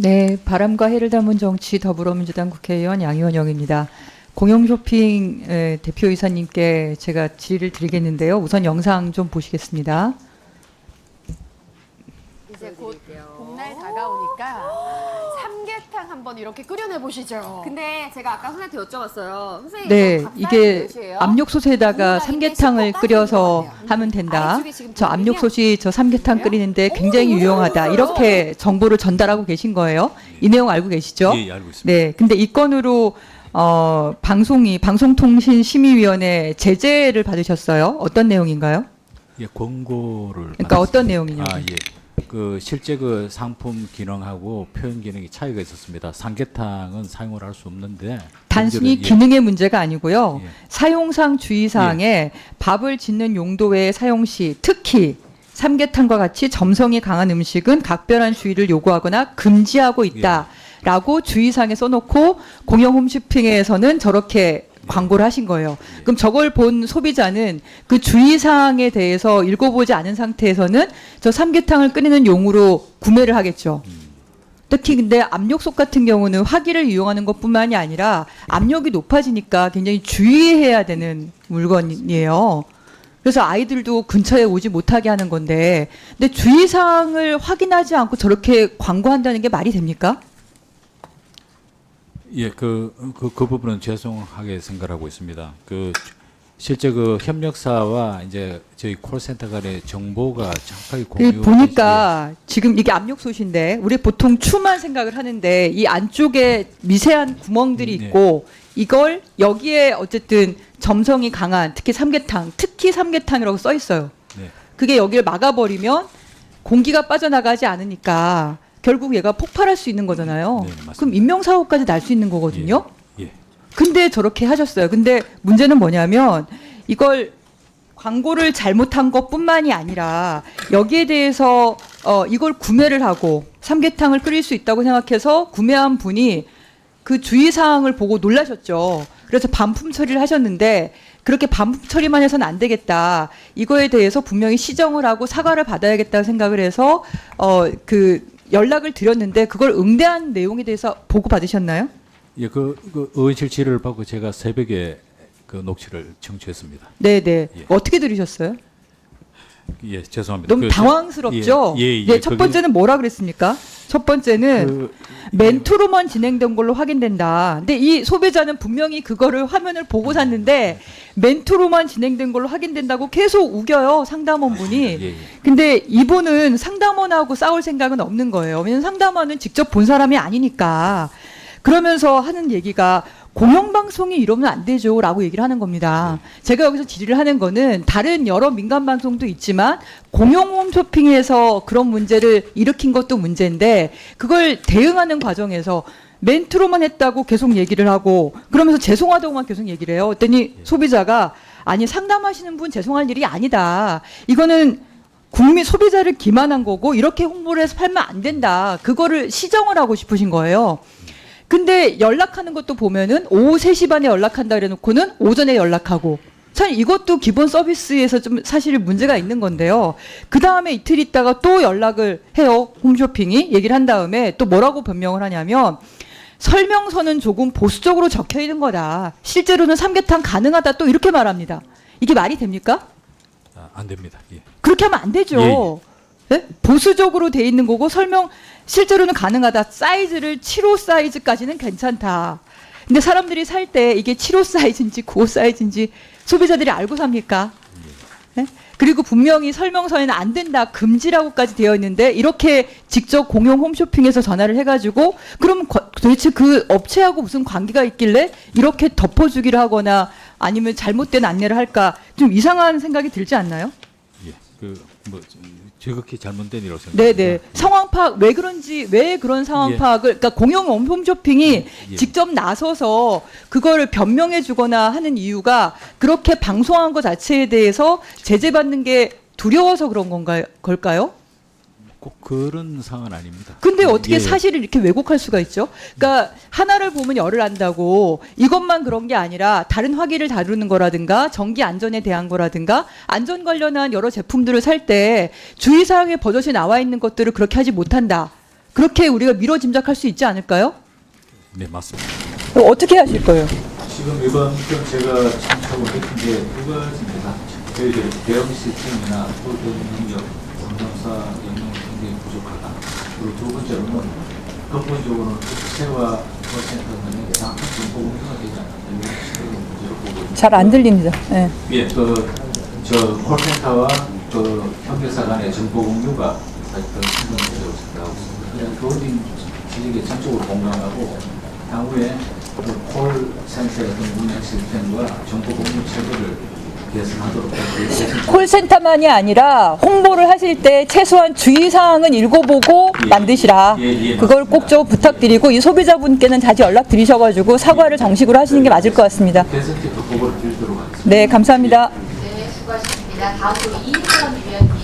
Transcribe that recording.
네, 바람과 해를 담은 정치 더불어민주당 국회의원 양이원영입니다. 공영쇼핑 대표이사님께 제가 질의를 드리겠는데요. 우선 영상 좀 보시겠습니다. 이제 곧 봄날 다가오니까 삼계탕 한번 이렇게 끓여내 보시죠. 근데 제가 아까 선생님한테 여쭤봤어요. 선생님 네, 이거 밥상이 이게 몇이에요? 압력솥에다가 삼계탕을 끓여서 하면 된다. 아래쪽에 지금 저 보이면요? 압력솥이 저 삼계탕 끓이는데 굉장히 이거 유용하다. 알고 이렇게 정보를 전달하고 계신 거예요. 이 내용 알고 계시죠? 예, 알고 있습니다. 네, 근데 이 건으로 방송통신심의위원회 제재를 받으셨어요. 어떤 내용인가요? 예, 권고를. 그러니까 어떤 내용이냐고. 아, 예. 그 실제 그 상품 기능하고 표현 기능이 차이가 있었습니다. 삼계탕은 사용을 할 수 없는데 단순히 문제는, 기능의 문제가 아니고요. 예. 사용상 주의사항에 밥을 짓는 용도 외에 사용 시 특히 삼계탕과 같이 점성이 강한 음식은 각별한 주의를 요구하거나 금지하고 있다라고 주의사항에 써놓고 공영 홈쇼핑에서는 저렇게 광고를 하신 거예요. 그럼 저걸 본 소비자는 그 주의사항에 대해서 읽어보지 않은 상태에서는 저 삼계탕을 끓이는 용으로 구매를 하겠죠. 특히 근데 압력솥 같은 경우는 화기를 이용하는 것뿐만이 아니라 압력이 높아지니까 굉장히 주의해야 되는 물건이에요. 그래서 아이들도 근처에 오지 못하게 하는 건데, 근데 주의사항을 확인하지 않고 저렇게 광고한다는 게 말이 됩니까? 예, 그 부분은 죄송하게 생각하고 있습니다. 그 실제 그 협력사와 이제 저희 콜센터 간의 정보가 정확하게 공유. 보니까 지금 이게 압력솥인데 우리 보통 추만 생각을 하는데 이 안쪽에 미세한 구멍들이 네. 있고 이걸 여기에 어쨌든 점성이 강한 특히 삼계탕이라고 써 있어요. 네. 그게 여기를 막아버리면 공기가 빠져나가지 않으니까 결국 얘가 폭발할 수 있는 거잖아요. 네, 맞습니다. 그럼 인명사고까지 날 수 있는 거거든요. 예. 근데 저렇게 하셨어요. 근데 문제는 뭐냐면 이걸 광고를 잘못한 것뿐만이 아니라 여기에 대해서 이걸 구매를 하고 삼계탕을 끓일 수 있다고 생각해서 구매한 분이 그 주의사항을 보고 놀라셨죠. 그래서 반품 처리를 하셨는데 그렇게 반품 처리만 해서는 안 되겠다. 이거에 대해서 분명히 시정을 하고 사과를 받아야겠다고 생각을 해서 그 연락을 드렸는데 그걸 응대한 내용에 대해서 보고 받으셨나요? 예, 그 의원실 질의를 받고 제가 새벽에 그 녹취를 청취했습니다. 네네. 예. 어떻게 들으셨어요? 예, 죄송합니다. 너무 당황스럽죠? 네, 첫 번째는 뭐라 그랬습니까? 첫 번째는 멘트로만 진행된 걸로 확인된다. 근데 이 소비자는 분명히 그거를 화면을 보고 샀는데 멘트로만 진행된 걸로 확인된다고 계속 우겨요, 상담원분이. 예. 근데 이분은 상담원하고 싸울 생각은 없는 거예요. 왜냐하면 상담원은 직접 본 사람이 아니니까. 그러면서 하는 얘기가 공영방송이 이러면 안 되죠 라고 얘기를 하는 겁니다. 제가 여기서 질의를 하는 거는 다른 여러 민간방송도 있지만 공영 홈쇼핑에서 그런 문제를 일으킨 것도 문제인데 그걸 대응하는 과정에서 멘트로만 했다고 계속 얘기를 하고 그러면서 죄송하다고만 계속 얘기를 해요. 그랬더니 소비자가 아니 상담하시는 분 죄송할 일이 아니다. 이거는 국민 소비자를 기만한 거고 이렇게 홍보를 해서 팔면 안 된다. 그거를 시정을 하고 싶으신 거예요. 근데 연락하는 것도 보면은 오후 3시 반에 연락한다 그래놓고는 오전에 연락하고 참 이것도 기본 서비스에서 좀 사실 문제가 있는 건데요. 그 다음에 이틀 있다가 또 연락을 해요. 홈쇼핑이 얘기를 한 다음에 또 뭐라고 변명을 하냐면 설명서는 조금 보수적으로 적혀 있는 거다. 실제로는 삼계탕 가능하다 또 이렇게 말합니다. 이게 말이 됩니까? 안 됩니다. 예. 그렇게 하면 안 되죠. 네? 보수적으로 돼 있는 거고 실제로는 가능하다. 사이즈를 7호 사이즈까지는 괜찮다. 근데 사람들이 살 때 이게 7호 사이즈인지 9호 사이즈인지 소비자들이 알고 삽니까? 네? 그리고 분명히 설명서에는 안 된다. 금지라고까지 되어 있는데 이렇게 직접 공용 홈쇼핑에서 전화를 해가지고 그럼 도대체 그 업체하고 무슨 관계가 있길래 이렇게 덮어주기를 하거나 아니면 잘못된 안내를 할까 좀 이상한 생각이 들지 않나요? 예. 지극히 잘못된 일이라고 생각합니다. 네네. 상황 파악, 왜 그런 상황 예. 파악을, 그러니까 공영 홈쇼핑이 예. 직접 나서서 그거를 변명해 주거나 하는 이유가 그렇게 방송한 것 자체에 대해서 제재받는 게 두려워서 그런 걸까요? 꼭 그런 상황은 아닙니다. 근데 어떻게 예. 사실을 이렇게 왜곡할 수가 있죠? 그러니까 하나를 보면 열을 안다고 이것만 그런 게 아니라 다른 화기를 다루는 거라든가 전기 안전에 대한 거라든가 안전 관련한 여러 제품들을 살 때 주의사항에 버젓이 나와 있는 것들을 그렇게 하지 못한다. 그렇게 우리가 미뤄 짐작할 수 있지 않을까요? 네, 맞습니다. 그럼 어떻게 하실 거예요? 지금 이번 건 제가 참석을 했던 게 두 가지입니다. 저희들 대응 시스템이나 또대응 능력, 상담사 영역 굉장히 부족하다. 그리고 두 번째로는 근본적으로는 국세와 콜센터 간의 정확한 정보 공유가 되지 않는다. 이런 시스템의 문제로 보고 있습니다. 잘 안 들립니다. 예. 예, 저 콜센터와 협력사 간의 정보 공유가 사실은 신경을 생각하고 있습니다. 그냥 교원님 지식에 전적으로 공감하고 향후에 콜센터 같은 운영 시스템과 정보 공유 체계를 개선하도록 하겠습니다. 콜센터만이 아니라 홍보를 하실 때 최소한 주의사항은 읽어보고 예. 만드시라. 예, 그걸 꼭 좀 부탁드리고 이 소비자분께는 다시 연락드리셔가지고 사과를 정식으로 하시는 게 맞을 것 같습니다. 개선책도 보고를 드리도록 하겠습니다. 네, 감사합니다. 네, 수고하셨습니다. 다음으로 이인선 위원님.